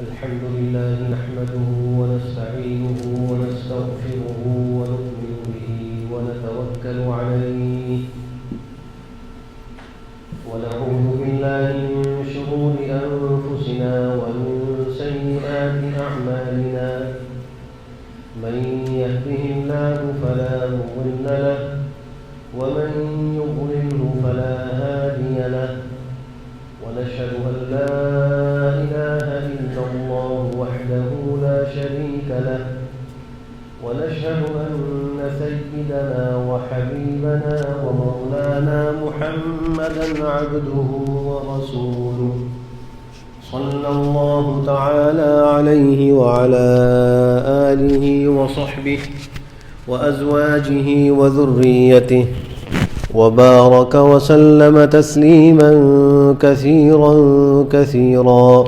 الحمد لله نحمده ونستعينه ونستغفره ونؤمن به ونتوكل عليه ونعوذ بالله من شرور أنفسنا ومن سيئات أعمالنا من يهده الله فلا مضل له ومن يضلله فلا هادي له ونشهد أن لا إله إلا الله وحده لا شريك له ونشهد أن سيدنا وحبيبنا ومولانا محمدا عبده ورسوله صلى الله تعالى عليه وعلى آله وصحبه وأزواجه وذريته وبارك وسلم تسليما كثيرا كثيرا.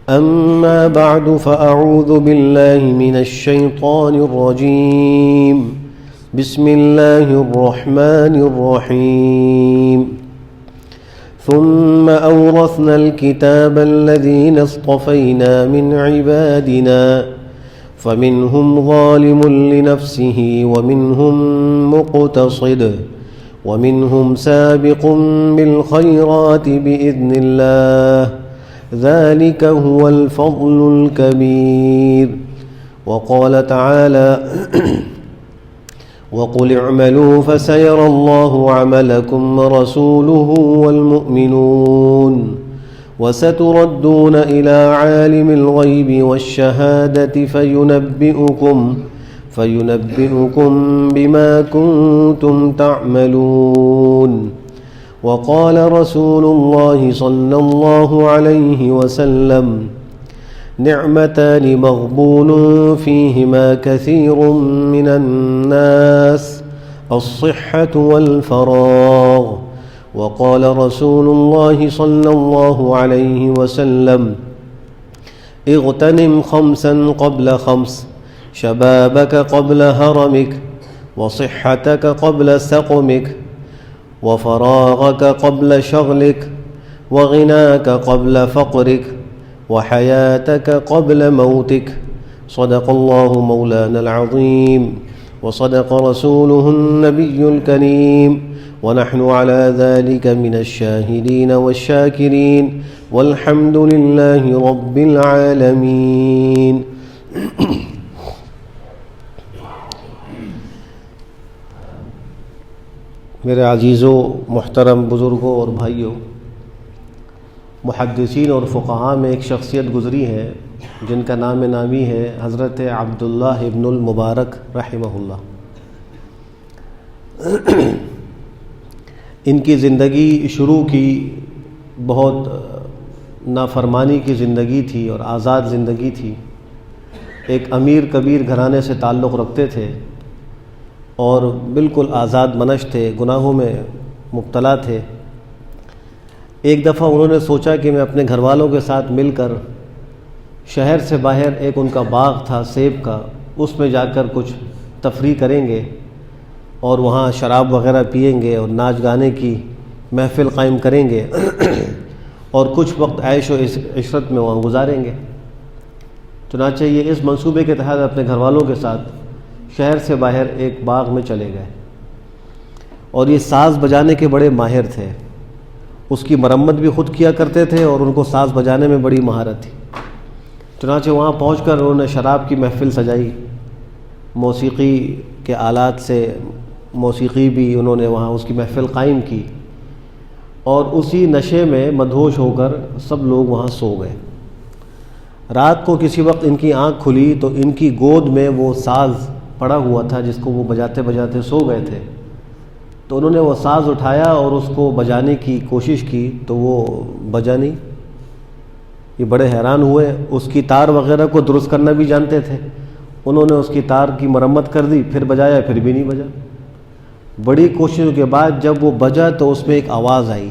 أما بعد فأعوذ بالله من الشيطان الرجيم. بسم الله الرحمن الرحيم. ثم أورثنا الكتاب الذين اصطفينا من عبادنا فمنهم ظالم لنفسه ومنهم مقتصد ومنهم سابق بالخيرات بإذن الله ذلك هو الفضل الكبير. وقال تعالى وقل اعملوا فسيرى الله عملكم ورسوله والمؤمنون وستردون إلى عالم الغيب والشهادة فينبئكم بما كنتم تعملون. وقال رسول الله صلى الله عليه وسلم نعمتان مغبون فيهما كثير من الناس الصحة والفراغ. وقال رسول الله صلى الله عليه وسلم اغتنم خمسا قبل خمس شبابك قبل هرمك وصحتك قبل سقمك وفراغك قبل شغلك وغناك قبل فقرك وحياتك قبل موتك. صدق الله مولانا العظيم وصدق رسوله النبي الكريم ونحن على ذلك من الشاهدين والشاكرين والحمد لله رب العالمين. میرے عزیزوں، محترم بزرگوں اور بھائیوں، محدثین اور فقہاء میں ایک شخصیت گزری ہے جن کا نام نامی ہے حضرت عبداللہ ابن المبارک رحمہ اللہ. ان کی زندگی شروع کی بہت نافرمانی کی زندگی تھی اور آزاد زندگی تھی. ایک امیر کبیر گھرانے سے تعلق رکھتے تھے اور بالکل آزاد منش تھے، گناہوں میں مبتلا تھے. ایک دفعہ انہوں نے سوچا کہ میں اپنے گھر والوں کے ساتھ مل کر شہر سے باہر ایک ان کا باغ تھا سیب کا، اس میں جا کر کچھ تفریح کریں گے اور وہاں شراب وغیرہ پئیں گے اور ناچ گانے کی محفل قائم کریں گے اور کچھ وقت عیش و عشرت میں وہاں گزاریں گے. چنانچہ یہ اس منصوبے کے تحت اپنے گھر والوں کے ساتھ شہر سے باہر ایک باغ میں چلے گئے اور یہ ساز بجانے کے بڑے ماہر تھے. اس کی مرمت بھی خود کیا کرتے تھے اور ان کو ساز بجانے میں بڑی مہارت تھی. چنانچہ وہاں پہنچ کر انہوں نے شراب کی محفل سجائی، موسیقی کے آلات سے موسیقی بھی انہوں نے وہاں اس کی محفل قائم کی اور اسی نشے میں مدہوش ہو کر سب لوگ وہاں سو گئے. رات کو کسی وقت ان کی آنکھ کھلی تو ان کی گود میں وہ ساز پڑا ہوا تھا جس کو وہ بجاتے بجاتے سو گئے تھے. تو انہوں نے وہ ساز اٹھایا اور اس کو بجانے کی کوشش کی تو وہ بجا نہیں. یہ بڑے حیران ہوئے. اس کی تار وغیرہ کو درست کرنا بھی جانتے تھے. انہوں نے اس کی تار کی مرمت کر دی، پھر بجایا، پھر بھی نہیں بجا. بڑی کوششوں کے بعد جب وہ بجا تو اس میں ایک آواز آئی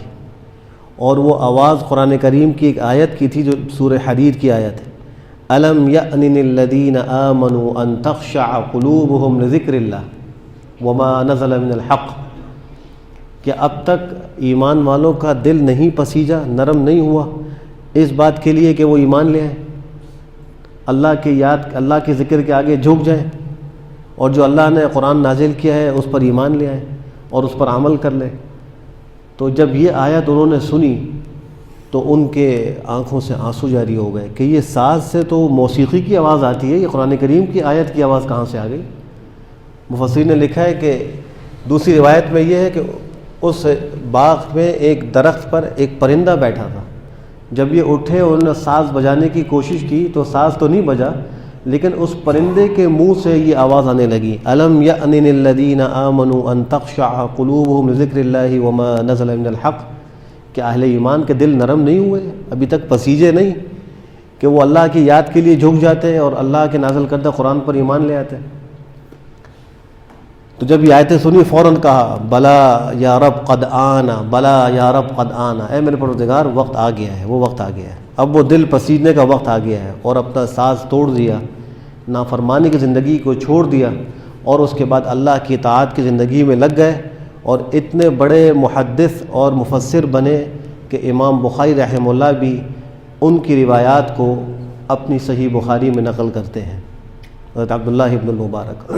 اور وہ آواز قرآن کریم کی ایک آیت کی تھی جو سورہ حدید کی آیت ہے. الم یأن للذین آمنوا ان تخشع قلوبهم لذکر اللہ وما نزل من الحق، کہ اب تک ایمان والوں کا دل نہیں پسیجا، نرم نہیں ہوا اس بات کے لیے کہ وہ ایمان لے آئیں، اللہ کے ذکر کے آگے جھک جائیں، اور جو اللہ نے قرآن نازل کیا ہے اس پر ایمان لے آئیں اور اس پر عمل کر لیں۔ تو جب یہ آیت انہوں نے سنی تو ان کے آنکھوں سے آنسو جاری ہو گئے کہ یہ ساز سے تو موسیقی کی آواز آتی ہے، یہ قرآن کریم کی آیت کی آواز کہاں سے آ گئی؟ مفسرین نے لکھا ہے کہ دوسری روایت میں یہ ہے کہ اس باغ میں ایک درخت پر ایک پرندہ بیٹھا تھا، جب یہ اٹھے اور انہوں نے ساز بجانے کی کوشش کی تو ساز تو نہیں بجا، لیکن اس پرندے کے منہ سے یہ آواز آنے لگی، الم یأن للذین آمنوا ان تخشع قلوبهم لذکر اللہ وما نزل من الحق، کہ اہل ایمان کے دل نرم نہیں ہوئے، ابھی تک پسیجے نہیں کہ وہ اللہ کی یاد کے لیے جھک جاتے ہیں اور اللہ کے نازل کردہ قرآن پر ایمان لے آتے ہیں۔ تو جب یہ آیتیں سنی فوراً کہا بلا یا رب قد آنا، بلا یا رب قد آنا، اے میرے پروردگار وقت آ گیا ہے، وہ وقت آ گیا ہے، اب وہ دل پسیجنے کا وقت آ گیا ہے، اور اپنا ساز توڑ دیا، نافرمانی کی زندگی کو چھوڑ دیا، اور اس کے بعد اللہ کی اطاعت کی زندگی میں لگ گئے، اور اتنے بڑے محدث اور مفسر بنے کہ امام بخاری رحمہ اللہ بھی ان کی روایات کو اپنی صحیح بخاری میں نقل کرتے ہیں، حضرت عبداللہ ابن المبارک۔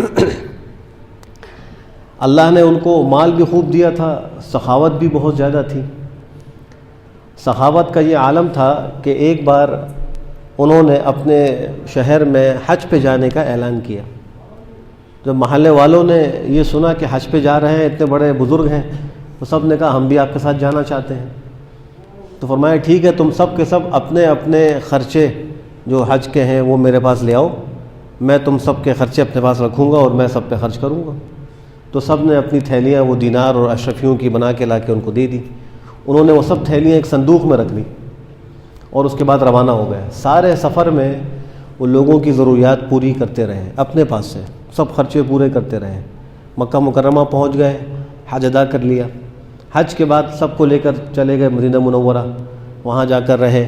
اللہ نے ان کو مال بھی خوب دیا تھا، سخاوت بھی بہت زیادہ تھی۔ سخاوت کا یہ عالم تھا کہ ایک بار انہوں نے اپنے شہر میں حج پہ جانے کا اعلان کیا۔ جب محلے والوں نے یہ سنا کہ حج پہ جا رہے ہیں، اتنے بڑے بزرگ ہیں، تو سب نے کہا ہم بھی آپ کے ساتھ جانا چاہتے ہیں۔ تو فرمایا ٹھیک ہے، تم سب کے سب اپنے اپنے خرچے جو حج کے ہیں وہ میرے پاس لے آؤ، میں تم سب کے خرچے اپنے پاس رکھوں گا اور میں سب پہ خرچ کروں گا۔ تو سب نے اپنی تھیلیاں وہ دینار اور اشرفیوں کی بنا کے لا کے ان کو دے دی۔ انہوں نے وہ سب تھیلیاں ایک صندوق میں رکھ لی اور اس کے بعد روانہ ہو گئے۔ سارے سفر میں وہ لوگوں کی ضروریات پوری کرتے رہے، اپنے پاس سے سب خرچے پورے کرتے رہے۔ مکہ مکرمہ پہنچ گئے، حج ادا کر لیا۔ حج کے بعد سب کو لے کر چلے گئے مدینہ منورہ، وہاں جا کر رہے،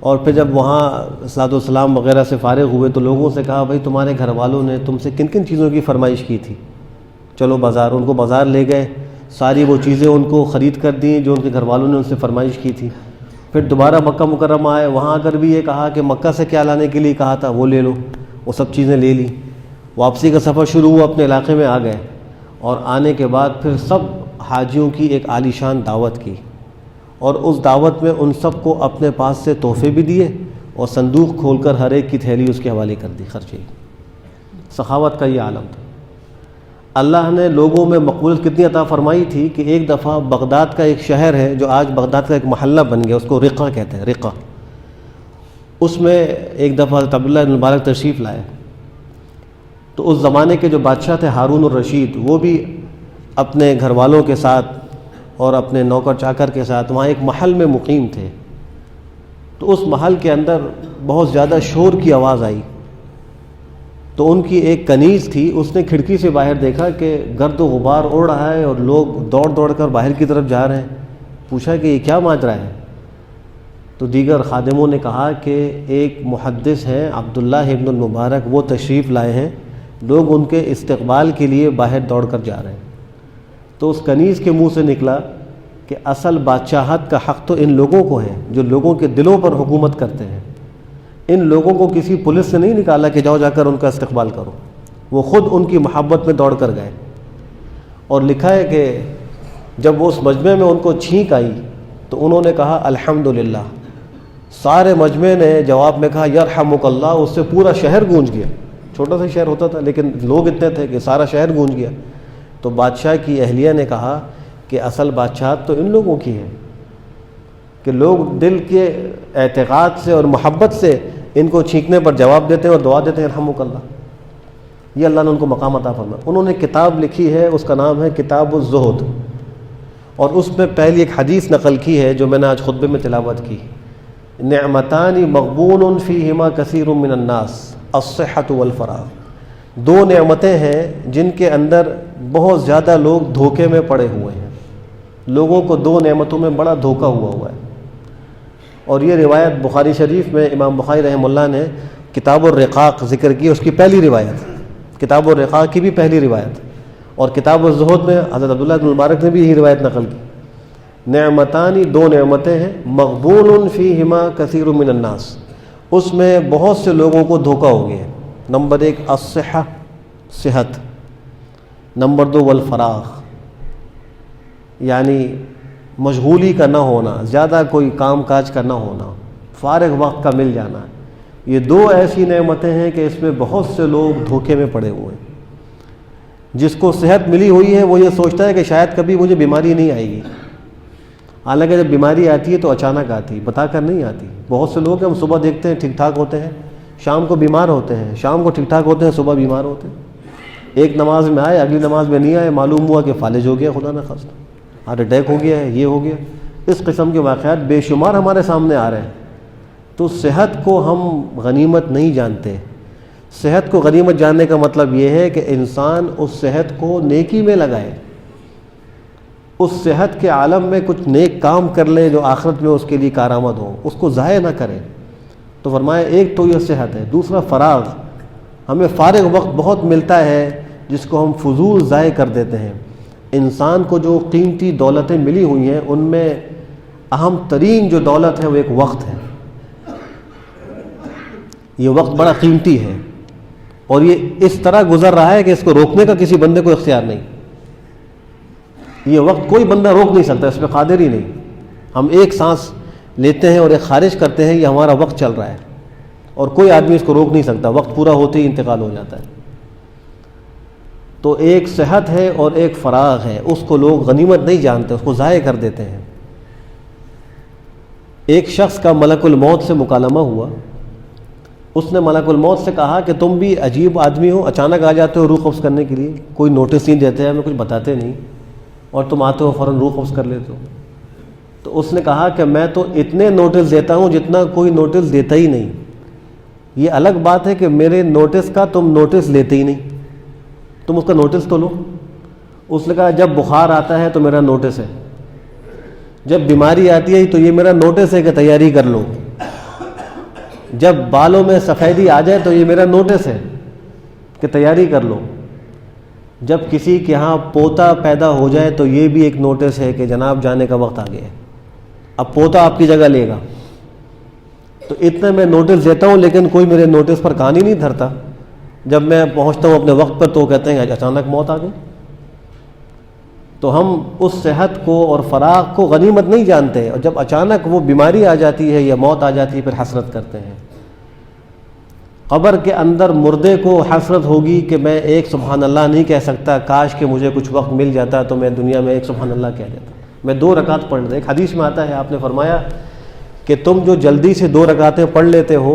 اور پھر جب وہاں صلاۃ والسلام وغیرہ سے فارغ ہوئے تو لوگوں سے کہا بھائی تمہارے گھر والوں نے تم سے کن کن چیزوں کی فرمائش کی تھی، چلو بازار۔ ان کو بازار لے گئے، ساری وہ چیزیں ان کو خرید کر دیں جو ان کے گھر والوں نے ان سے فرمائش کی تھی۔ پھر دوبارہ مکہ مکرمہ آئے، وہاں اگر بھی یہ کہا کہ مکہ سے کیا لانے کے لیے کہا تھا وہ لے لو، وہ سب چیزیں لے لی۔ واپسی کا سفر شروع ہوا، اپنے علاقے میں آ گئے، اور آنے کے بعد پھر سب حاجیوں کی ایک عالی شان دعوت کی، اور اس دعوت میں ان سب کو اپنے پاس سے تحفے بھی دیے، اور صندوق کھول کر ہر ایک کی تھیلی اس کے حوالے کر دی خرچے۔ سخاوت کا یہ عالم تھا۔ اللہ نے لوگوں میں مقبولیت کتنی عطا فرمائی تھی کہ ایک دفعہ بغداد کا ایک شہر ہے جو آج بغداد کا ایک محلہ بن گیا، اس کو رقہ کہتے ہیں، رقہ۔ اس میں ایک دفعہ حضرت عبداللہ بن مبارک تشریف لائے، تو اس زمانے کے جو بادشاہ تھے ہارون الرشید، وہ بھی اپنے گھر والوں کے ساتھ اور اپنے نوکر چاکر کے ساتھ وہاں ایک محل میں مقیم تھے۔ تو اس محل کے اندر بہت زیادہ شور کی آواز آئی، تو ان کی ایک کنیز تھی، اس نے کھڑکی سے باہر دیکھا کہ گرد و غبار اڑ رہا ہے اور لوگ دوڑ دوڑ کر باہر کی طرف جا رہے ہیں۔ پوچھا کہ یہ کیا ماجرا ہے؟ تو دیگر خادموں نے کہا کہ ایک محدث ہیں عبداللہ ابن المبارک، وہ تشریف لائے ہیں، لوگ ان کے استقبال کے لیے باہر دوڑ کر جا رہے ہیں۔ تو اس کنیز کے منہ سے نکلا کہ اصل بادشاہت کا حق تو ان لوگوں کو ہے جو لوگوں کے دلوں پر حکومت کرتے ہیں۔ ان لوگوں کو کسی پولیس سے نہیں نکالا کہ جاؤ جا کر ان کا استقبال کرو، وہ خود ان کی محبت میں دوڑ کر گئے۔ اور لکھا ہے کہ جب وہ اس مجمع میں ان کو چھینک آئی تو انہوں نے کہا الحمدللہ۔ سارے مجمع نے جواب میں کہا یرحمک اللہ، اس سے پورا شہر گونج گیا۔ چھوٹا سا شہر ہوتا تھا لیکن لوگ اتنے تھے کہ سارا شہر گونج گیا۔ تو بادشاہ کی اہلیہ نے کہا کہ اصل بادشاہت تو ان لوگوں کی ہے کہ لوگ دل کے اعتقاد سے اور محبت سے ان کو چھینکنے پر جواب دیتے ہیں اور دعا دیتے ہیں یرحمک اللہ۔ یہ اللہ نے ان کو مقام عطا فرمایا۔ انہوں نے کتاب لکھی ہے، اس کا نام ہے کتاب الزہد، اور اس میں پہلی ایک حدیث نقل کی ہے جو میں نے آج خطبے میں تلاوت کی، نعمتان مغبون فیہما کثیر من الناس الصحۃ والفراغ۔ دو نعمتیں ہیں جن کے اندر بہت زیادہ لوگ دھوکے میں پڑے ہوئے ہیں، لوگوں کو دو نعمتوں میں بڑا دھوکہ ہوا ہے۔ اور یہ روایت بخاری شریف میں امام بخاری رحمہ اللہ نے کتاب الرقاق ذکر کی، اس کی پہلی روایت، کتاب الرقاق کی بھی پہلی روایت، اور کتاب الزہد میں حضرت عبداللہ بن مبارک نے بھی یہی روایت نقل کی۔ نعمتانی، دو نعمتیں ہیں، مغبون فیہما کثیر من الناس، اس میں بہت سے لوگوں کو دھوکہ ہو گیا ہے۔ نمبر 1 الصحہ، صحت، نمبر 2 والفراغ، یعنی مشغولی کا نہ ہونا، زیادہ کوئی کام کاج کا نہ ہونا، فارغ وقت کا مل جانا۔ یہ دو ایسی نعمتیں ہیں کہ اس میں بہت سے لوگ دھوکے میں پڑے ہوئے ہیں۔ جس کو صحت ملی ہوئی ہے وہ یہ سوچتا ہے کہ شاید کبھی مجھے بیماری نہیں آئے گی، حالانکہ جب بیماری آتی ہے تو اچانک آتی ہے، بتا کر نہیں آتی۔ بہت سے لوگ ہم صبح دیکھتے ہیں ٹھیک ٹھاک ہوتے ہیں، شام کو بیمار ہوتے ہیں، شام کو ٹھیک ٹھاک ہوتے ہیں، صبح بیمار ہوتے ہیں۔ ایک نماز میں آئے، اگلی نماز میں نہیں آئے، معلوم ہوا کہ فالج ہو گیا، خدا نہ خواستہ ہارٹ اٹیک ہو گیا ہے، یہ ہو گیا۔ اس قسم کے واقعات بے شمار ہمارے سامنے آ رہے ہیں۔ تو صحت کو ہم غنیمت نہیں جانتے۔ صحت کو غنیمت جاننے کا مطلب یہ ہے کہ انسان اس صحت کو نیکی میں لگائے، اس صحت کے عالم میں کچھ نیک کام کر لے جو آخرت میں اس کے لیے کارآمد ہو، اس کو ضائع نہ کرے۔ تو فرمایا ایک تو یہ صحت ہے، دوسرا فراغ، ہمیں فارغ وقت بہت ملتا ہے جس کو ہم فضول ضائع کر دیتے ہیں۔ انسان کو جو قیمتی دولتیں ملی ہوئی ہیں ان میں اہم ترین جو دولت ہے وہ ایک وقت ہے۔ یہ وقت بڑا قیمتی ہے اور یہ اس طرح گزر رہا ہے کہ اس کو روکنے کا کسی بندے کو اختیار نہیں۔ یہ وقت کوئی بندہ روک نہیں سکتا، اس پہ قادر ہی نہیں۔ ہم ایک سانس لیتے ہیں اور ایک خارج کرتے ہیں، یہ ہمارا وقت چل رہا ہے اور کوئی آدمی اس کو روک نہیں سکتا، وقت پورا ہوتے ہی انتقال ہو جاتا ہے۔ تو ایک صحت ہے اور ایک فراغ ہے، اس کو لوگ غنیمت نہیں جانتے، اس کو ضائع کر دیتے ہیں۔ ایک شخص کا ملک الموت سے مکالمہ ہوا، اس نے ملک الموت سے کہا کہ تم بھی عجیب آدمی ہو، اچانک آ جاتے ہو روح قبض کرنے کے لیے، کوئی نوٹس نہیں دیتے، ہمیں کچھ بتاتے نہیں، اور تم آتے ہو فوراً روح قبض کر لیتے ہو۔ تو اس نے کہا کہ میں تو اتنے نوٹس دیتا ہوں جتنا کوئی نوٹس دیتا ہی نہیں۔ یہ الگ بات ہے کہ میرے نوٹس کا تم نوٹس لیتے ہی نہیں، تم اس کا نوٹس تو لو۔ اس نے کہا جب بخار آتا ہے تو میرا نوٹس ہے، جب بیماری آتی ہے تو یہ میرا نوٹس ہے کہ تیاری کر لو، جب بالوں میں سفیدی آ جائے تو یہ میرا نوٹس ہے کہ تیاری کر لو، جب کسی کے ہاں پوتا پیدا ہو جائے تو یہ بھی ایک نوٹس ہے کہ جناب جانے کا وقت آ گیا ہے، اب پوتا آپ کی جگہ لے گا۔ تو اتنے میں نوٹس دیتا ہوں لیکن کوئی میرے نوٹس پر کان ہی نہیں دھرتا۔ جب میں پہنچتا ہوں اپنے وقت پر تو کہتے ہیں اچانک موت آ گئی۔ تو ہم اس صحت کو اور فراغ کو غنیمت نہیں جانتے، اور جب اچانک وہ بیماری آ جاتی ہے یا موت آ جاتی ہے پھر حسرت کرتے ہیں۔ قبر کے اندر مردے کو حسرت ہوگی کہ میں ایک سبحان اللہ نہیں کہہ سکتا، کاش کہ مجھے کچھ وقت مل جاتا تو میں دنیا میں ایک سبحان اللہ کہہ دیتا، میں 2 رکعت پڑھ لیتا۔ ایک حدیث میں آتا ہے، آپ نے فرمایا کہ تم جو جلدی سے 2 رکعتیں پڑھ لیتے ہو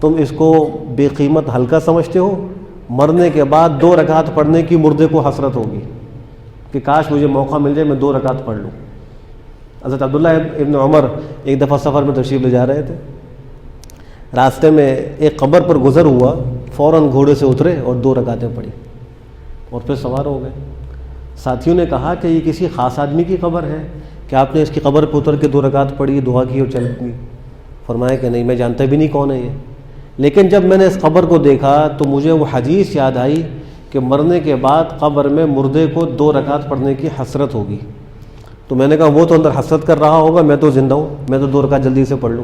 تم اس کو بے قیمت ہلکا سمجھتے ہو، مرنے کے بعد 2 رکعت پڑھنے کی مردے کو حسرت ہوگی کہ کاش مجھے موقع مل جائے میں 2 رکعت پڑھ لوں۔ حضرت عبداللہ ابن عمر ایک دفعہ سفر میں تشریف لے جا رہے تھے، راستے میں ایک قبر پر گزر ہوا، فوراً گھوڑے سے اترے اور 2 رکعتیں پڑھی اور پھر سوار ہو گئے۔ ساتھیوں نے کہا کہ یہ کسی خاص آدمی کی قبر ہے کہ آپ نے اس کی قبر پہ اتر کے 2 رکعت پڑھی، دعا کی اور چل گئی؟ فرمایا کہ نہیں، میں جانتا بھی نہیں کون ہے یہ، لیکن جب میں نے اس قبر کو دیکھا تو مجھے وہ حدیث یاد آئی کہ مرنے کے بعد قبر میں مردے کو 2 رکعت پڑھنے کی حسرت ہوگی۔ تو میں نے کہا وہ تو اندر حسرت کر رہا ہوگا، میں تو زندہ ہوں، میں تو 2 رکعت جلدی سے پڑھ لوں۔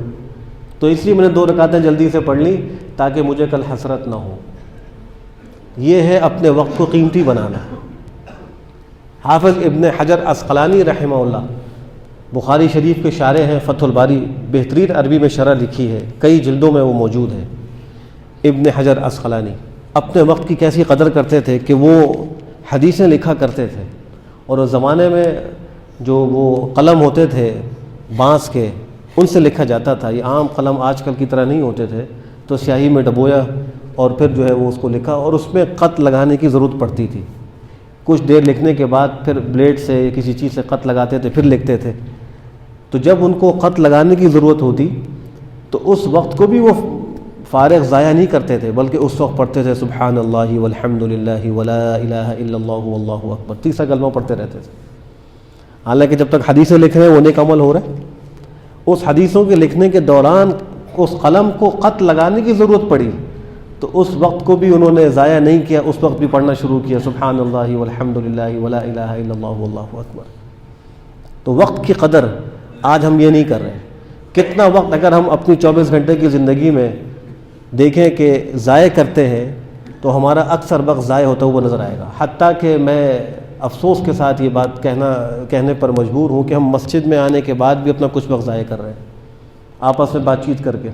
تو اس لیے میں نے 2 رکعتیں جلدی سے پڑھ لیں تاکہ مجھے کل حسرت نہ ہو۔ یہ ہے اپنے وقت کو قیمتی بنانا۔ حافظ ابن حجر عسقلانی رحمہ اللہ بخاری شریف کے شارح ہیں، فتح الباری بہترین عربی میں شرح لکھی ہے، کئی جلدوں میں وہ موجود ہے۔ ابن حجر عسقلانی اپنے وقت کی کیسی قدر کرتے تھے کہ وہ حدیثیں لکھا کرتے تھے، اور اس زمانے میں جو وہ قلم ہوتے تھے بانس کے، ان سے لکھا جاتا تھا۔ یہ عام قلم آج کل کی طرح نہیں ہوتے تھے، تو سیاہی میں ڈبویا اور پھر جو ہے وہ اس کو لکھا، اور اس میں خط لگانے کی ضرورت پڑتی تھی۔ کچھ دیر لکھنے کے بعد پھر بلیڈ سے کسی چیز سے خط لگاتے تھے، پھر لکھتے تھے۔ تو جب ان کو خط لگانے کی ضرورت ہوتی تو اس وقت کو بھی وہ فارغ ضائع نہیں کرتے تھے، بلکہ اس وقت پڑھتے تھے سبحان اللہ والحمد للہ ولا الہ الا اللہ واللہ اکبر، 3 کلمہ پڑھتے رہتے تھے۔ حالانکہ جب تک حدیثیں لکھ رہے ہیں وہ نیک عمل ہو رہا ہے، اس حدیثوں کے لکھنے کے دوران اس قلم کو خط لگانے کی ضرورت پڑی تو اس وقت کو بھی انہوں نے ضائع نہیں کیا، اس وقت بھی پڑھنا شروع کیا سبحان اللہ والحمد للہ ولا الہ الا اللہ واللہ اکبر۔ تو وقت کی قدر آج ہم یہ نہیں کر رہے. کتنا وقت اگر ہم اپنی 24 گھنٹے کی زندگی میں دیکھیں کہ ضائع کرتے ہیں تو ہمارا اکثر وقت ضائع ہوتا ہوا نظر آئے گا. حتیٰ کہ میں افسوس کے ساتھ یہ بات کہنے پر مجبور ہوں کہ ہم مسجد میں آنے کے بعد بھی اپنا کچھ وقت ضائع کر رہے ہیں آپس میں بات چیت کر کے.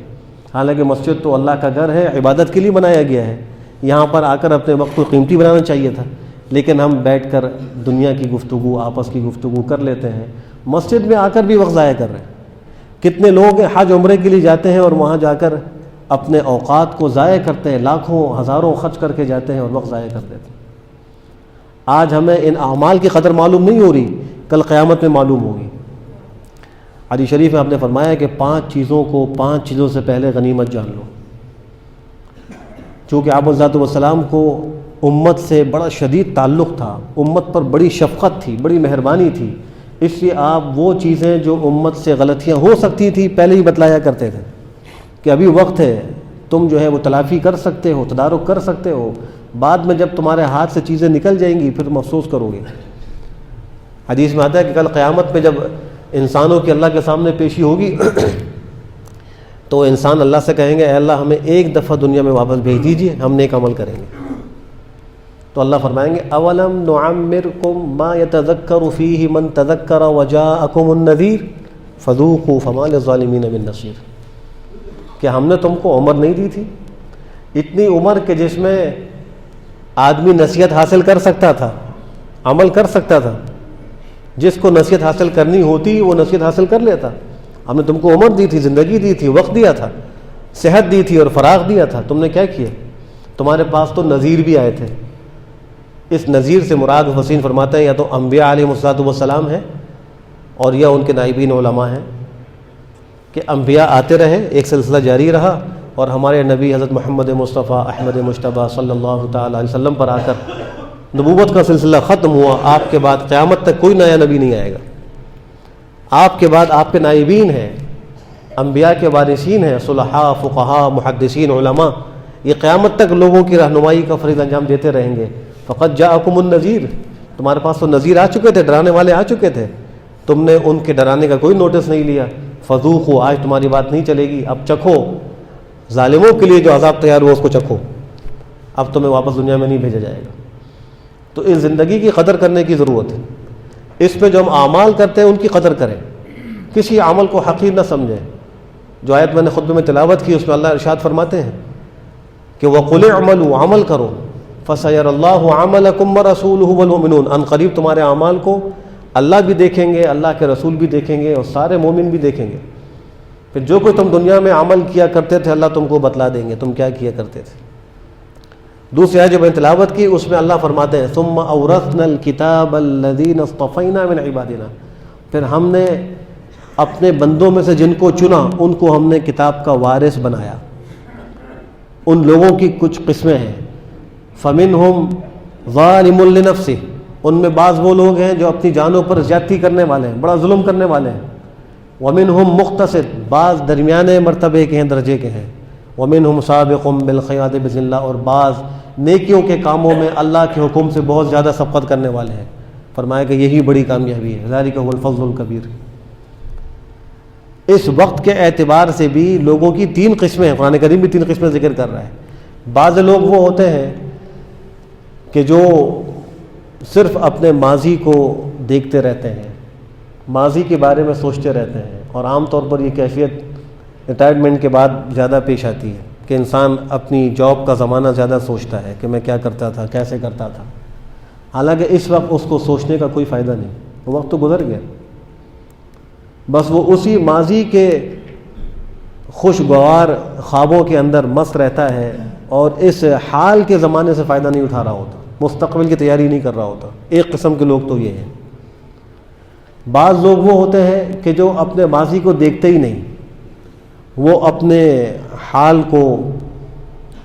حالانکہ مسجد تو اللہ کا گھر ہے, عبادت کے لیے بنایا گیا ہے, یہاں پر آ کر اپنے وقت کو قیمتی بنانا چاہیے تھا, لیکن ہم بیٹھ کر دنیا کی گفتگو, آپس کی گفتگو کر لیتے ہیں. مسجد میں آ کر بھی وقت ضائع کر رہے ہیں. کتنے لوگ حج عمرے کے لیے جاتے ہیں اور وہاں جا کر اپنے اوقات کو ضائع کرتے ہیں, لاکھوں ہزاروں خرچ کر کے جاتے ہیں اور وقت ضائع کر دیتے ہیں. آج ہمیں ان اعمال کی قدر معلوم نہیں ہو رہی, کل قیامت میں معلوم ہوگی. حدیث شریف میں آپ نے فرمایا کہ 5 چیزوں سے پہلے غنیمت جان لو. چونکہ آپ علیہ السلام کو امت سے بڑا شدید تعلق تھا, امت پر بڑی شفقت تھی, بڑی مہربانی تھی, اس لیے آپ وہ چیزیں جو امت سے غلطیاں ہو سکتی تھی پہلے ہی بتلایا کرتے تھے کہ ابھی وقت ہے, تم جو ہے وہ تلافی کر سکتے ہو, تدارک کر سکتے ہو, بعد میں جب تمہارے ہاتھ سے چیزیں نکل جائیں گی پھر تم افسوس کرو گے. حدیث میں آتا ہے کہ کل قیامت میں جب انسانوں کی اللہ کے سامنے پیشی ہوگی تو انسان اللہ سے کہیں گے اے اللہ ہمیں ایک دفعہ دنیا میں واپس بھیج دیجیے, ہم نیک عمل کریں گے. تو اللہ فرمائیں گے اولم نعمرکم ما یتذکر فیہ من تذکر وجاءکم النذیر فذوقوا فما للظالمین من نصیر. کہ ہم نے تم کو عمر نہیں دی تھی, اتنی عمر کہ جس میں آدمی نصیحت حاصل کر سکتا تھا, عمل کر سکتا تھا, جس کو نصیحت حاصل کرنی ہوتی وہ نصیحت حاصل کر لیتا. ہم نے تم کو عمر دی تھی, زندگی دی تھی, وقت دیا تھا, صحت دی تھی اور فراغ دیا تھا, تم نے کیا کیا؟ تمہارے پاس تو نذیر بھی آئے تھے. اس نذیر سے مراد حسین فرماتے ہیں یا تو انبیاء علیہ السلام ہیں اور یا ان کے نائبین علماء ہیں, کہ انبیاء آتے رہے, ایک سلسلہ جاری رہا, اور ہمارے نبی حضرت محمد مصطفیٰ احمد مجتبیٰ صلی اللہ تعالی علیہ وسلم پر آ کر نبوت کا سلسلہ ختم ہوا. آپ کے بعد قیامت تک کوئی نیا نبی نہیں آئے گا. آپ کے بعد آپ کے نائبین ہیں, انبیاء کے وارثین ہیں, صلحاء, فقہاء, محدثین, علماء, یہ قیامت تک لوگوں کی رہنمائی کا فریضہ انجام دیتے رہیں گے. فقط جاءکم النذیر, تمہارے پاس تو نذیر آ چکے تھے, ڈرانے والے آ چکے تھے, تم نے ان کے ڈرانے کا کوئی نوٹس نہیں لیا. فذوقوا, آج تمہاری بات نہیں چلے گی, اب چکھو, ظالموں کے لیے جو عذاب تیار ہوا اس کو چکھو, اب تمہیں واپس دنیا میں نہیں بھیجا جائے گا. تو اس زندگی کی قدر کرنے کی ضرورت ہے. اس میں جو ہم اعمال کرتے ہیں ان کی قدر کریں, کسی عمل کو حقیر نہ سمجھیں. جو آیت میں نے خطبے میں تلاوت کی اس میں اللہ ارشاد فرماتے ہیں کہ وَقُلِ اعْمَلُوا, عمل کرو, فَسَيَرَ اللَّهُ عَمَلَكُمْ وَرَسُولُهُ وَالْمُؤْمِنُونَ, ان قریب تمہارے اعمال کو اللہ بھی دیکھیں گے, اللہ کے رسول بھی دیکھیں گے, اور سارے مومن بھی دیکھیں گے. پھر جو کوئی تم دنیا میں عمل کیا کرتے تھے اللہ تم کو بتلا دیں گے تم کیا کیا کرتے تھے. دوسری آیت جو میں نے تلاوت کی اس میں اللہ فرماتے ہیں ثم اورثنا الکتاب الذین اصطفینا من عبادنا, پھر ہم نے اپنے بندوں میں سے جن کو چنا ان کو ہم نے کتاب کا وارث بنایا. ان لوگوں کی کچھ قسمیں ہیں, فمنہم ظالم لنفسہ, ان میں بعض وہ لوگ ہیں جو اپنی جانوں پر زیادتی کرنے والے ہیں, بڑا ظلم کرنے والے ہیں. ومنہم مقتصد, بعض درمیانے مرتبے کے ہیں, درجے کے ہیں. ومنہم سابق بالخیرات باذن اللہ, اور بعض نیکیوں کے کاموں میں اللہ کے حکم سے بہت زیادہ سبقت کرنے والے ہیں. فرمایا کہ یہی بڑی کامیابی ہے, ذالک هو الفضل الکبیر. اس وقت کے اعتبار سے بھی لوگوں کی 3 قسمیں ہیں, قرآن کریم بھی 3 قسمیں ذکر کر رہا ہے. بعض لوگ وہ ہوتے ہیں کہ جو صرف اپنے ماضی کو دیکھتے رہتے ہیں, ماضی کے بارے میں سوچتے رہتے ہیں, اور عام طور پر یہ کیفیت ریٹائرمنٹ کے بعد زیادہ پیش آتی ہے کہ انسان اپنی جاب کا زمانہ زیادہ سوچتا ہے کہ میں کیا کرتا تھا, کیسے کرتا تھا. حالانکہ اس وقت اس کو سوچنے کا کوئی فائدہ نہیں, وہ وقت تو گزر گیا. بس وہ اسی ماضی کے خوشگوار خوابوں کے اندر مست رہتا ہے اور اس حال کے زمانے سے فائدہ نہیں اٹھا رہا ہوتا, مستقبل کی تیاری نہیں کر رہا ہوتا. ایک قسم کے لوگ تو یہ ہیں. بعض لوگ وہ ہوتے ہیں کہ جو اپنے ماضی کو دیکھتے ہی نہیں, وہ اپنے حال کو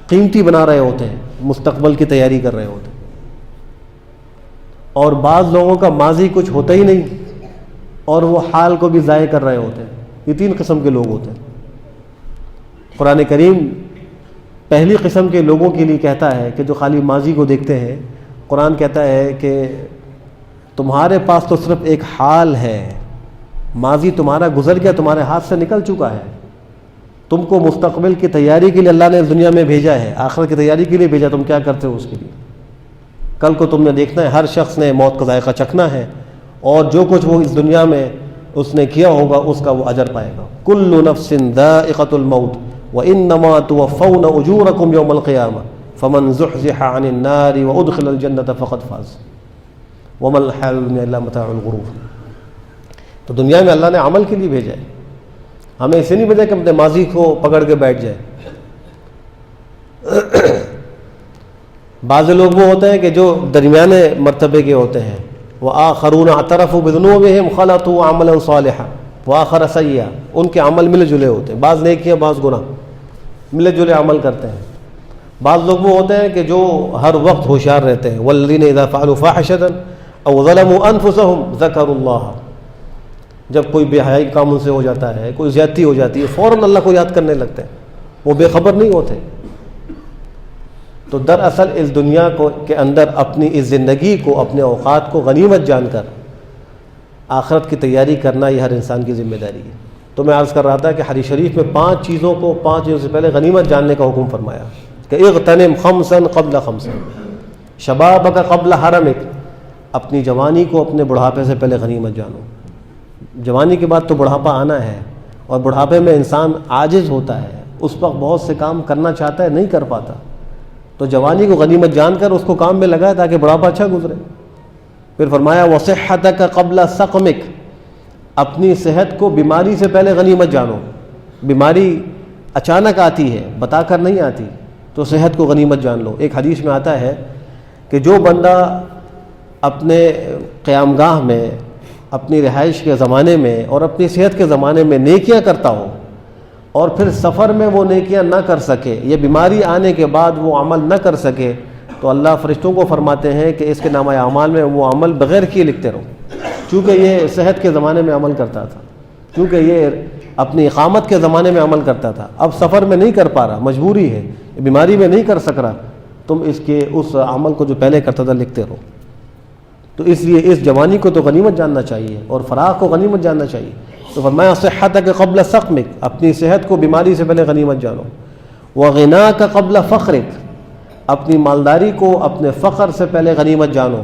قیمتی بنا رہے ہوتے ہیں, مستقبل کی تیاری کر رہے ہوتے ہیں. اور بعض لوگوں کا ماضی کچھ ہوتا ہی نہیں اور وہ حال کو بھی ضائع کر رہے ہوتے ہیں. یہ 3 قسم کے لوگ ہوتے ہیں. قرآن کریم پہلی قسم کے لوگوں کے لیے کہتا ہے کہ جو خالی ماضی کو دیکھتے ہیں, قرآن کہتا ہے کہ تمہارے پاس تو صرف ایک حال ہے, ماضی تمہارا گزر گیا، تمہارے ہاتھ سے نکل چکا ہے. تم کو مستقبل کی تیاری کے لیے اللہ نے اس دنیا میں بھیجا ہے، آخرت کی تیاری کے لیے بھیجا. تم کیا کرتے ہو اس کے لیے؟ کل کو تم نے دیکھنا ہے، ہر شخص نے موت کا ذائقہ چکھنا ہے، اور جو کچھ وہ اس دنیا میں اس نے کیا ہوگا اس کا وہ اجر پائے گا. کل نفس ذائقۃ الموت وانما توفون اجورکم یوم القیامہ فمن زحزح عن النار وادخل الجنۃ فقد فاز وما الحیاۃ الدنیا الا متاع الغرور. تو دنیا میں اللہ نے عمل کے لیے بھیجا ہے، ہمیں اسے نہیں بھیجا کہ اپنے ماضی کو پکڑ کے بیٹھ جائے. بعض لوگ وہ ہوتے ہیں کہ جو درمیانے مرتبے کے ہوتے ہیں، وآخرون اعترفوا بذنوبہم خلطوا عملا صالحا وآخر سیئا. ان کے عمل ملے جلے ہوتے ہیں، بعض نیکیاں بعض گناہ، ملے جلے عمل کرتے ہیں. بعض لوگ وہ ہوتے ہیں کہ جو ہر وقت ہوشیار رہتے ہیں، والذین اذا فعلوا فاحشۃ او ظلموا انفسهم ذکروا اللہ. جب کوئی بے حیائی کام ان سے ہو جاتا ہے، کوئی زیادتی ہو جاتی ہے، فوراً اللہ کو یاد کرنے لگتے ہیں، وہ بے خبر نہیں ہوتے. تو دراصل اس دنیا کے اندر اپنی اس زندگی کو، اپنے اوقات کو غنیمت جان کر آخرت کی تیاری کرنا یہ ہر انسان کی ذمہ داری ہے. تو میں عرض کر رہا تھا کہ حدیث شریف میں 5 چیزوں سے پہلے غنیمت جاننے کا حکم فرمایا کہ اغتنم خمسا قبل خمس، شبابک قبل حرمک. اپنی جوانی کو اپنے بڑھاپے سے پہلے غنیمت جانو. جوانی کے بعد تو بڑھاپا آنا ہے، اور بڑھاپے میں انسان عاجز ہوتا ہے، اس وقت بہت سے کام کرنا چاہتا ہے نہیں کر پاتا. تو جوانی کو غنیمت جان کر اس کو کام میں لگائے تاکہ بڑھاپا اچھا گزرے. پھر فرمایا وصحتک قبل سقمک، اپنی صحت کو بیماری سے پہلے غنیمت جانو. بیماری اچانک آتی ہے، بتا کر نہیں آتی، تو صحت کو غنیمت جان لو. ایک حدیث میں آتا ہے کہ جو بندہ اپنے قیام گاہ میں، اپنی رہائش کے زمانے میں اور اپنی صحت کے زمانے میں نیکیاں کرتا ہو، اور پھر سفر میں وہ نیکیاں نہ کر سکے، یا بیماری آنے کے بعد وہ عمل نہ کر سکے، تو اللہ فرشتوں کو فرماتے ہیں کہ اس کے نامہ اعمال میں وہ عمل بغیر کیے لکھتے رہو. چونکہ یہ صحت کے زمانے میں عمل کرتا تھا، چونکہ یہ اپنی اقامت کے زمانے میں عمل کرتا تھا، اب سفر میں نہیں کر پا رہا، مجبوری ہے، بیماری میں نہیں کر سک رہا، تم اس عمل کو جو پہلے کرتا تھا لکھتے رہو. تو اس لیے اس جوانی کو تو غنیمت جاننا چاہیے، اور فراغ کو غنیمت جاننا چاہیے. تو فرمایا صحتک قبل سقمک، اپنی صحت کو بیماری سے پہلے غنیمت جانو. وغناک قبل فقرک، اپنی مالداری کو اپنے فقر سے پہلے غنیمت جانو.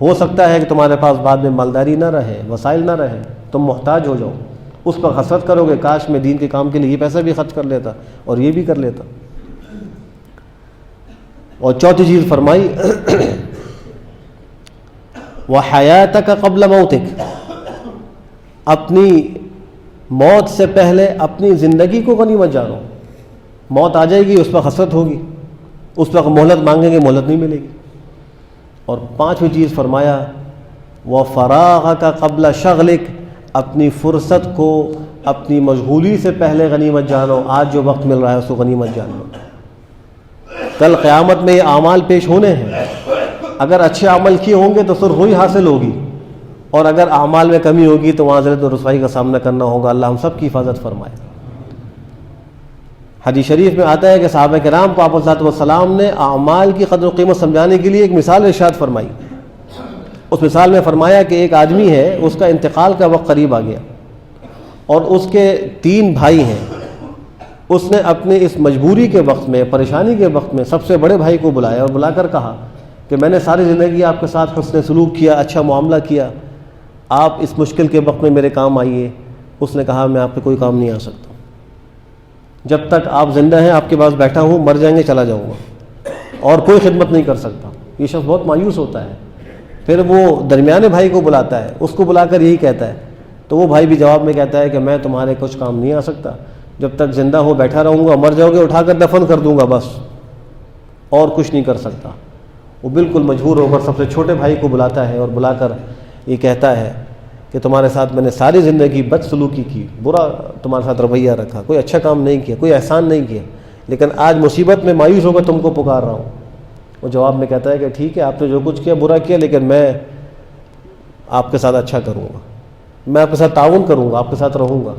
ہو سکتا ہے کہ تمہارے پاس بعد میں مالداری نہ رہے، وسائل نہ رہے، تم محتاج ہو جاؤ، اس پر حسرت کرو گے کاش میں دین کے کام کے لیے یہ پیسہ بھی خرچ کر لیتا اور یہ بھی کر لیتا. اور چوتھی چیز فرمائی وحیاتک قبل موتک، اپنی موت سے پہلے اپنی زندگی کو غنیمت جانو. موت آ جائے گی، اس پر حسرت ہوگی، اس پر مہلت مانگیں گے، مہلت نہیں ملے گی. اور 5ویں چیز فرمایا وفراغک قبل شغلک، اپنی فرصت کو اپنی مشغولی سے پہلے غنیمت جانو. آج جو وقت مل رہا ہے اس کو غنیمت جانو. کل قیامت میں یہ اعمال پیش ہونے ہیں، اگر اچھے عمل کیے ہوں گے تو سرخروئی حاصل ہوگی، اور اگر اعمال میں کمی ہوگی تو وہاں ذلت و رسوائی کا سامنا کرنا ہوگا. اللہ ہم سب کی حفاظت فرمائے. حدیث شریف میں آتا ہے کہ صحابہ کرام کو آپ صلی اللہ علیہ وسلم نے اعمال کی قدر و قیمت سمجھانے کے لیے ایک مثال ارشاد فرمائی. اس مثال میں فرمایا کہ ایک آدمی ہے، اس کا انتقال کا وقت قریب آ گیا، اور اس کے 3 بھائی ہیں. اس نے اپنے اس مجبوری کے وقت میں، پریشانی کے وقت میں سب سے بڑے بھائی کو بلایا اور بلا کر کہا کہ میں نے ساری زندگی آپ کے ساتھ حسن سلوک کیا، اچھا معاملہ کیا، آپ اس مشکل کے وقت میں میرے کام آئیے. اس نے کہا میں آپ کے کوئی کام نہیں آ سکتا، جب تک آپ زندہ ہیں آپ کے پاس بیٹھا ہوں، مر جائیں گے چلا جاؤں گا، اور کوئی خدمت نہیں کر سکتا. یہ شخص بہت مایوس ہوتا ہے. پھر وہ درمیانے بھائی کو بلاتا ہے، اس کو بلا کر یہی کہتا ہے. تو وہ بھائی بھی جواب میں کہتا ہے کہ میں تمہارے کچھ کام نہیں آ سکتا، جب تک زندہ ہو بیٹھا رہوں گا، مر جاؤ گے اٹھا کر دفن کر دوں گا، بس اور کچھ نہیں کر سکتا. وہ بالکل مجبور ہو کر سب سے چھوٹے بھائی کو بلاتا ہے اور بلا کر یہ کہتا ہے کہ تمہارے ساتھ میں نے ساری زندگی بدسلوکی کی، برا تمہارے ساتھ رویہ رکھا، کوئی اچھا کام نہیں کیا، کوئی احسان نہیں کیا، لیکن آج مصیبت میں مایوس ہو کر تم کو پکار رہا ہوں. وہ جواب میں کہتا ہے کہ ٹھیک ہے، آپ نے جو کچھ کیا برا کیا، لیکن میں آپ کے ساتھ اچھا کروں گا، میں آپ کے ساتھ تعاون کروں گا، آپ کے ساتھ رہوں گا.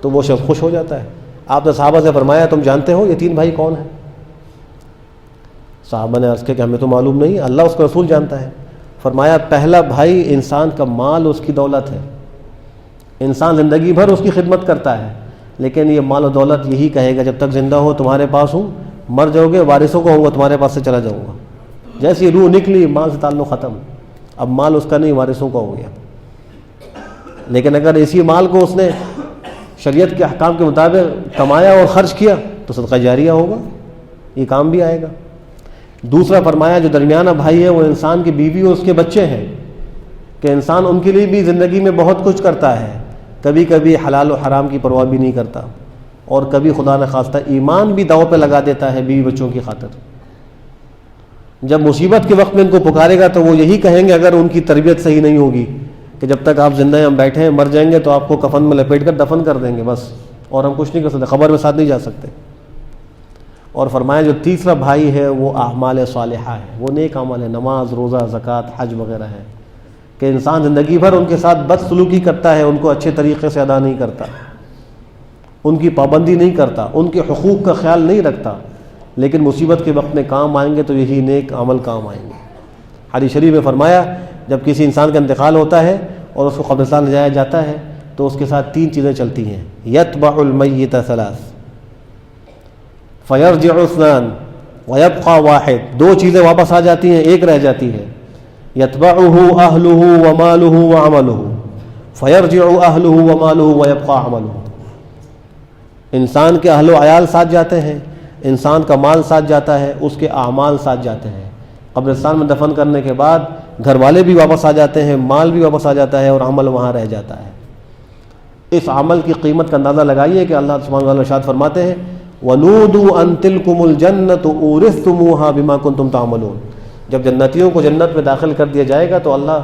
تو وہ شخص خوش ہو جاتا ہے. آپ نے صحابہ سے فرمایا تم جانتے ہو یہ 3 بھائی کون ہیں؟ صحابہ نے عرض کیا کہ ہمیں تو معلوم نہیں، اللہ اس کا رسول جانتا ہے. فرمایا پہلا بھائی انسان کا مال، اس کی دولت ہے، انسان زندگی بھر اس کی خدمت کرتا ہے، لیکن یہ مال و دولت یہی کہے گا جب تک زندہ ہو تمہارے پاس ہوں، مر جاؤ گے وارثوں کو ہوں گا تمہارے پاس سے چلا جاؤں گا۔ جیسی روح نکلی مال سے تعلق ختم، اب مال اس کا نہیں وارثوں کا ہو گیا۔ لیکن اگر اسی مال کو اس نے شریعت کے احکام کے مطابق کمایا اور خرچ کیا تو صدقہ جاریہ ہوگا، یہ کام بھی آئے گا۔ دوسرا فرمایا جو درمیانہ بھائی ہے وہ انسان کی بیوی اور اس کے بچے ہیں، کہ انسان ان کے لیے بھی زندگی میں بہت کچھ کرتا ہے، کبھی کبھی حلال و حرام کی پرواہ بھی نہیں کرتا، اور کبھی خدا نخواستہ ایمان بھی داؤ پہ لگا دیتا ہے بیوی بچوں کی خاطر۔ جب مصیبت کے وقت میں ان کو پکارے گا تو وہ یہی کہیں گے اگر ان کی تربیت صحیح نہیں ہوگی کہ جب تک آپ زندہ ہیں ہم بیٹھے ہیں، مر جائیں گے تو آپ کو کفن میں لپیٹ کر دفن کر دیں گے بس، اور ہم کچھ نہیں کر سکتے، خبر میں ساتھ نہیں جا سکتے۔ اور فرمایا جو تیسرا بھائی ہے وہ اعمال صالحہ ہے، وہ نیک عمل ہے، نماز، روزہ، زکوٰۃ، حج وغیرہ ہے، کہ انسان زندگی بھر ان کے ساتھ بد سلوکی کرتا ہے، ان کو اچھے طریقے سے ادا نہیں کرتا، ان کی پابندی نہیں کرتا، ان کے حقوق کا خیال نہیں رکھتا، لیکن مصیبت کے وقت میں کام آئیں گے تو یہی نیک عمل کام آئیں گے۔ حدیث شریف میں فرمایا جب کسی انسان کا انتقال ہوتا ہے اور اس کو قبرستان لے جایا جاتا ہے تو اس کے ساتھ 3 چیزیں چلتی ہیں، یتبع المیت ثلاث فیرجع اثنان ویبقى واحد، 2 چیزیں واپس آ جاتی ہیں، ایک رہ جاتی ہے، یتبعہ اہلہ ومالہ وعملہ فیرجع اہلہ ومالہ ویبقى عملہ۔ انسان کے اہل و عیال ساتھ جاتے ہیں، انسان کا مال ساتھ جاتا ہے، اس کے اعمال ساتھ جاتے ہیں۔ قبرستان میں دفن کرنے کے بعد گھر والے بھی واپس آ جاتے ہیں، مال بھی واپس آ جاتا ہے، اور عمل وہاں رہ جاتا ہے۔ اس عمل کی قیمت کا اندازہ لگائیے کہ اللہ سبحانہ وتعالیٰ ارشاد فرماتے ہیں وَنُودُوا أَن تِلْكُمُ الْجَنَّةُ أُورِثْتُمُوهَا بِمَا كُنْتُمْ تَعْمَلُونَ۔ جب جنتیوں کو جنت میں داخل کر دیا جائے گا تو اللہ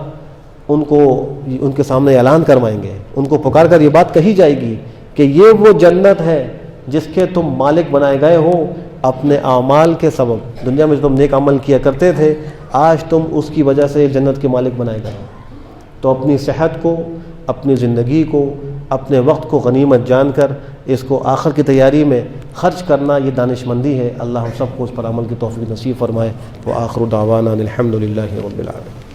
ان کے سامنے اعلان کروائیں گے، ان کو پکار کر یہ بات کہی جائے گی کہ یہ وہ جنت ہے جس کے تم مالک بنائے گئے ہو اپنے اعمال کے سبب۔ دنیا میں جو تم نیک عمل کیا کرتے تھے آج تم اس کی وجہ سے جنت کے مالک بنائے گئے ہو۔ تو اپنی صحت کو، اپنی زندگی کو، اپنے وقت کو غنیمت جان کر اس کو آخر کی تیاری میں خرچ کرنا یہ دانش مندی ہے۔ اللہ ہم سب کو اس پر عمل کی توفیق نصیب فرمائے۔ وآخر دعوانا الحمد للہ رب العالمین۔